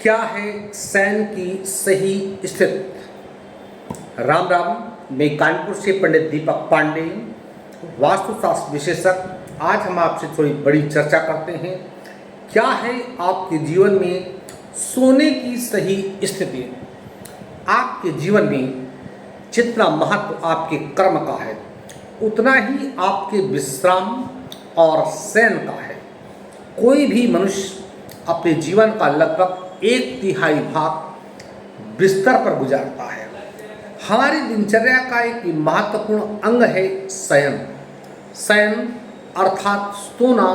क्या है शयन की सही स्थिति। राम राम, मैं कानपुर से पंडित दीपक पांडे, वास्तुशास्त्र विशेषज्ञ। आज हम आपसे थोड़ी बड़ी चर्चा करते हैं। क्या है आपके जीवन में सोने की सही स्थिति। आपके जीवन में जितना महत्व आपके कर्म का है, उतना ही आपके विश्राम और शयन का है। कोई भी मनुष्य अपने जीवन का लगभग 1/3 भाग बिस्तर पर गुजारता है। हमारी दिनचर्या का एक महत्वपूर्ण अंग है शयन। शयन अर्थात सोना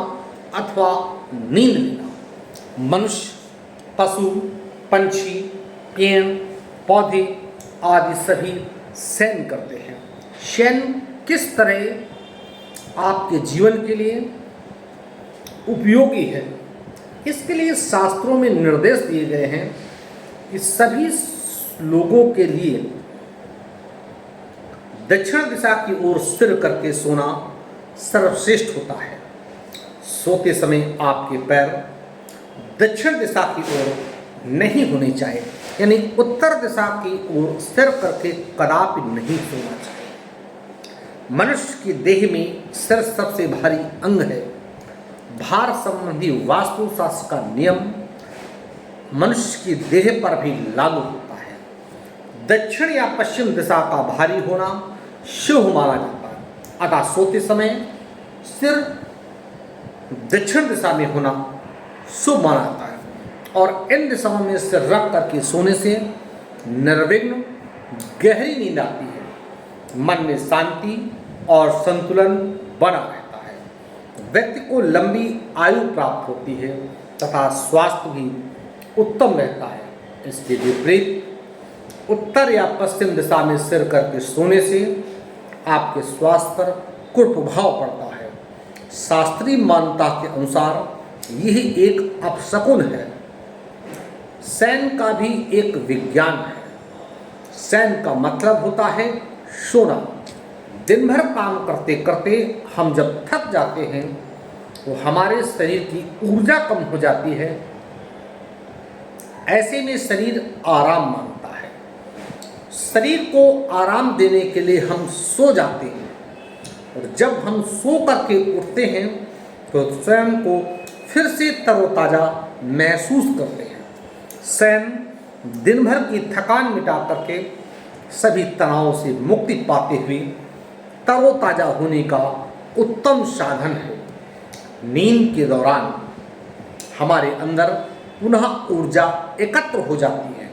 अथवा नींद लेना। मनुष्य, पशु, पंछी, पेड़ पौधे आदि सभी शयन करते हैं। शयन किस तरह आपके जीवन के लिए उपयोगी है, इसके लिए शास्त्रों में निर्देश दिए गए हैं कि सभी लोगों के लिए दक्षिण दिशा की ओर सिर करके सोना सर्वश्रेष्ठ होता है। सोते समय आपके पैर दक्षिण दिशा की ओर नहीं होने चाहिए, यानी उत्तर दिशा की ओर सिर करके कदापि नहीं सोना चाहिए। मनुष्य की देह में सिर सबसे भारी अंग है। भार संबंधी वास्तुशास्त्र का नियम मनुष्य की देह पर भी लागू होता है। दक्षिण या पश्चिम दिशा का भारी होना शुभ माना जाता है। अतः सोते समय सिर दक्षिण दिशा में होना शुभ माना जाता है और इन दिशाओं में सिर रख करके सोने से निर्विघ्न गहरी नींद आती है। मन में शांति और संतुलन बना रहता है। व्यक्ति को लंबी आयु प्राप्त होती है तथा स्वास्थ्य भी उत्तम रहता है। इसके विपरीत उत्तर या पश्चिम दिशा में सिर करके सोने से आपके स्वास्थ्य पर कुप्रभाव पड़ता है। शास्त्रीय मान्यता के अनुसार यह एक अपशकुन है। शयन का भी एक विज्ञान है। शयन का मतलब होता है सोना। दिन भर काम करते करते हम जब थक जाते हैं तो हमारे शरीर की ऊर्जा कम हो जाती है। ऐसे में शरीर आराम मांगता है। शरीर को आराम देने के लिए हम सो जाते हैं और जब हम सो करके उठते हैं तो स्वयं को फिर से तरोताज़ा महसूस करते हैं। शयन दिन भर की थकान मिटा करके सभी तनाव से मुक्ति पाते हुए तरोताज़ा होने का उत्तम साधन है। नींद के दौरान हमारे अंदर पुनः ऊर्जा एकत्र हो जाती है,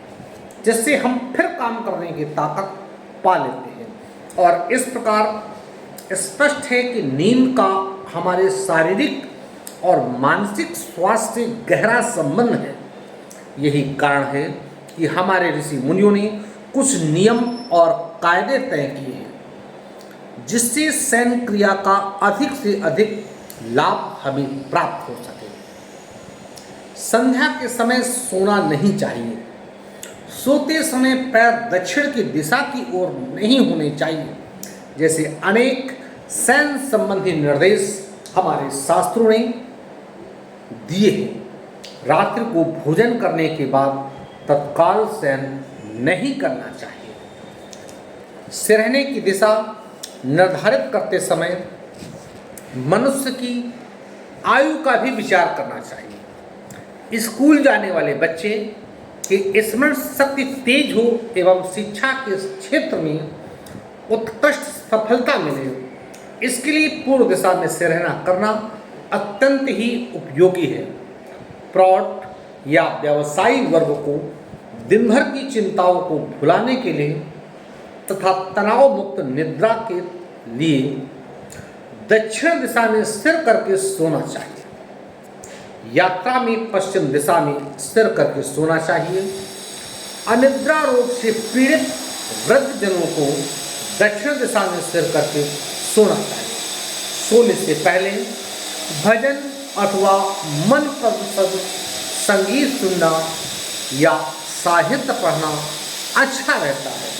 जिससे हम फिर काम करने की ताकत पा लेते हैं। और इस प्रकार स्पष्ट है कि नींद का हमारे शारीरिक और मानसिक स्वास्थ्य से गहरा संबंध है। यही कारण है कि हमारे ऋषि मुनियों ने कुछ नियम और कायदे तय किए हैं, जिससे शयन क्रिया का अधिक से अधिक लाभ हमें प्राप्त हो सके। संध्या के समय सोना नहीं चाहिए। सोते समय पैर दक्षिण की दिशा की ओर नहीं होने चाहिए। जैसे अनेक शयन संबंधी निर्देश हमारे शास्त्रों ने दिए हैं। रात्रि को भोजन करने के बाद तत्काल शयन नहीं करना चाहिए। सिरहने की दिशा निर्धारित करते समय मनुष्य की आयु का भी विचार करना चाहिए। स्कूल जाने वाले बच्चे की स्मरण शक्ति तेज हो एवं शिक्षा के क्षेत्र में उत्कृष्ट सफलता मिले, इसके लिए पूर्व दिशा में सिरहना करना अत्यंत ही उपयोगी है। प्रौढ़ या व्यवसायी वर्ग को दिन भर की चिंताओं को भुलाने के लिए तथा तनाव मुक्त निद्रा के लिए दक्षिण दिशा में सिर करके सोना चाहिए। यात्रा में पश्चिम दिशा में सिर करके सोना चाहिए। अनिद्रा रोग से पीड़ित वृद्धजनों को दक्षिण दिशा में सिर करके सोना चाहिए। सोने से पहले भजन अथवा मनपसंद संगीत सुनना या साहित्य पढ़ना अच्छा रहता है।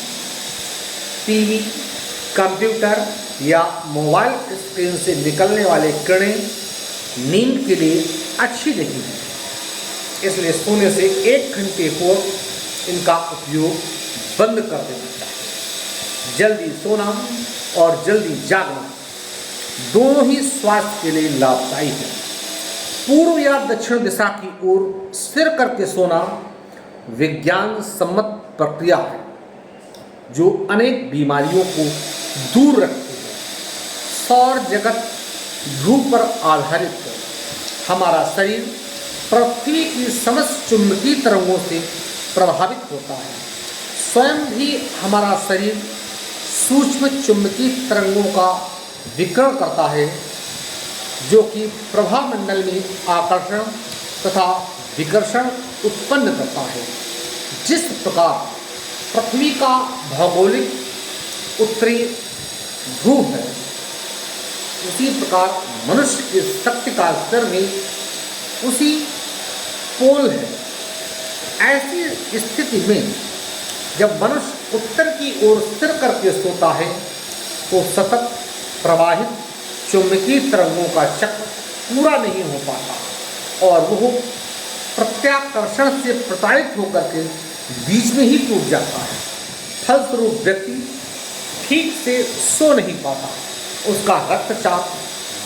टीवी, कंप्यूटर या मोबाइल स्क्रीन से निकलने वाले किरणें नींद के लिए अच्छी नहीं है। इसलिए सोने से 1 घंटे को इनका उपयोग बंद कर देना चाहिए। जल्दी सोना और जल्दी जागना दोनों ही स्वास्थ्य के लिए लाभदायी है। पूर्व या दक्षिण दिशा की ओर सिर करके सोना विज्ञान सम्मत प्रक्रिया है जो अनेक बीमारियों को दूर रखती है। सौर जगत ध्रुव पर आधारित है। हमारा शरीर पृथ्वी की समस्त चुंबकीय तरंगों से प्रभावित होता है। स्वयं भी हमारा शरीर सूक्ष्म चुंबकीय तरंगों का विकिरण करता है जो कि प्रभामंडल में आकर्षण तथा विकर्षण उत्पन्न करता है। जिस प्रकार पृथ्वी का भौगोलिक उत्तरी ध्रुव है, उसी प्रकार मनुष्य की शक्ति का स्तर भी उसी पोल है। ऐसी स्थिति में जब मनुष्य उत्तर की ओर स्थिर करके सोता है तो सतत प्रवाहित चुंबकीय तरंगों का चक्र पूरा नहीं हो पाता और वह प्रत्याकर्षण से प्रताड़ित होकर के बीच में ही टूट जाता है। फलस्वरूप व्यक्ति ठीक से सो नहीं पाता, उसका रक्तचाप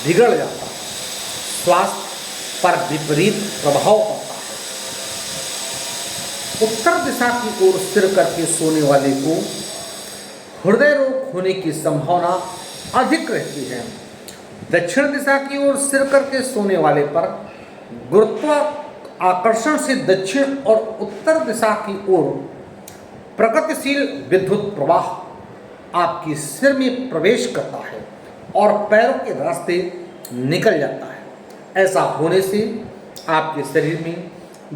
बिगड़ जाता है, स्वास्थ्य पर विपरीत प्रभाव पड़ता है। उत्तर दिशा की ओर स्थिर करके सोने वाले को हृदय रोग होने की संभावना अधिक रहती है। दक्षिण दिशा की ओर स्थिर करके सोने वाले पर गुरुत्वाकर्षण से दक्षिण और उत्तर दिशा की ओर प्रगतिशील विद्युत प्रवाह आपके सिर में प्रवेश करता है और पैरों के रास्ते निकल जाता है। ऐसा होने से आपके शरीर में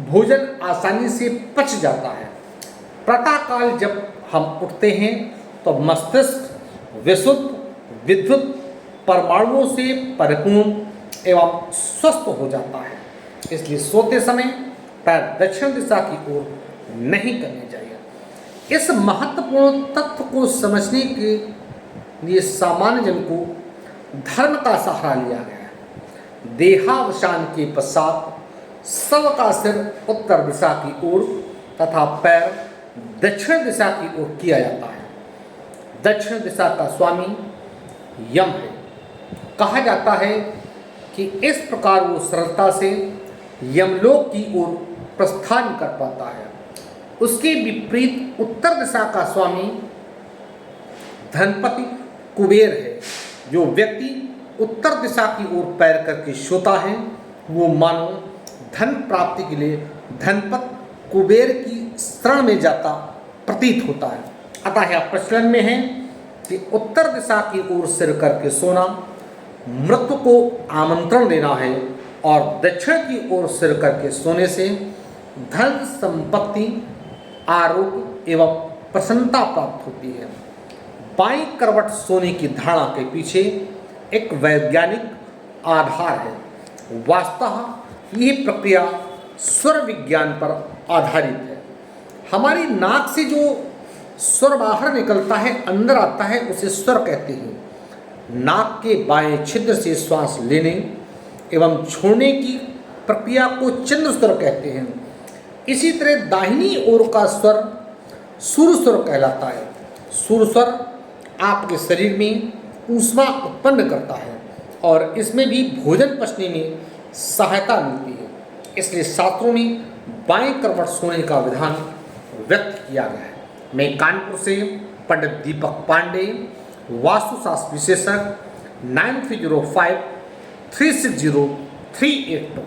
भोजन आसानी से पच जाता है। प्रातःकाल जब हम उठते हैं तो मस्तिष्क विशुद्ध विद्युत परमाणुओं से परिपूर्ण एवं स्वस्थ हो जाता है। इसलिए सोते समय पैर दक्षिण दिशा की ओर नहीं करने चाहिए। इस महत्वपूर्ण तथ्य को समझने के लिए सामान्य जन को धर्म का सहारा लिया गया है। देहावसान के पश्चात शव का सिर उत्तर दिशा की ओर तथा पैर दक्षिण दिशा की ओर किया जाता है। दक्षिण दिशा का स्वामी यम है। कहा जाता है कि इस प्रकार वो सरलता से यमलोक की ओर प्रस्थान कर पाता है। उसके विपरीत उत्तर दिशा का स्वामी धनपति कुबेर है। जो व्यक्ति उत्तर दिशा की ओर पैर करके सोता है वो मानो धन प्राप्ति के लिए धनपत कुबेर की शरण में जाता प्रतीत होता है। अतः यह प्रचलन में है कि उत्तर दिशा की ओर सिर करके सोना मृत्यु को आमंत्रण देना है और दक्षिण की ओर सिर करके सोने से धन संपत्ति आरोग्य एवं प्रसन्नता प्राप्त होती है। बाईं करवट सोने की धारणा के पीछे एक वैज्ञानिक आधार है। वास्तव यह प्रक्रिया स्वर विज्ञान पर आधारित है। हमारी नाक से जो स्वर बाहर निकलता है, अंदर आता है, उसे स्वर कहते हैं। नाक के बाएं छिद्र से श्वास लेने एवं छोड़ने की प्रक्रिया को चंद्र स्वर कहते हैं। इसी तरह दाहिनी ओर का स्वर सूर्य स्वर कहलाता है। सूर्य स्वर आपके शरीर में ऊष्मा उत्पन्न करता है और इसमें भी भोजन पचने में सहायता मिलती है। इसलिए शास्त्रों में बाएं करवट सोने का विधान व्यक्त किया गया है। मैं कानपुर से पंडित दीपक पांडे, वास्तुशास्त्र विशेषज्ञ, 9305 360 382।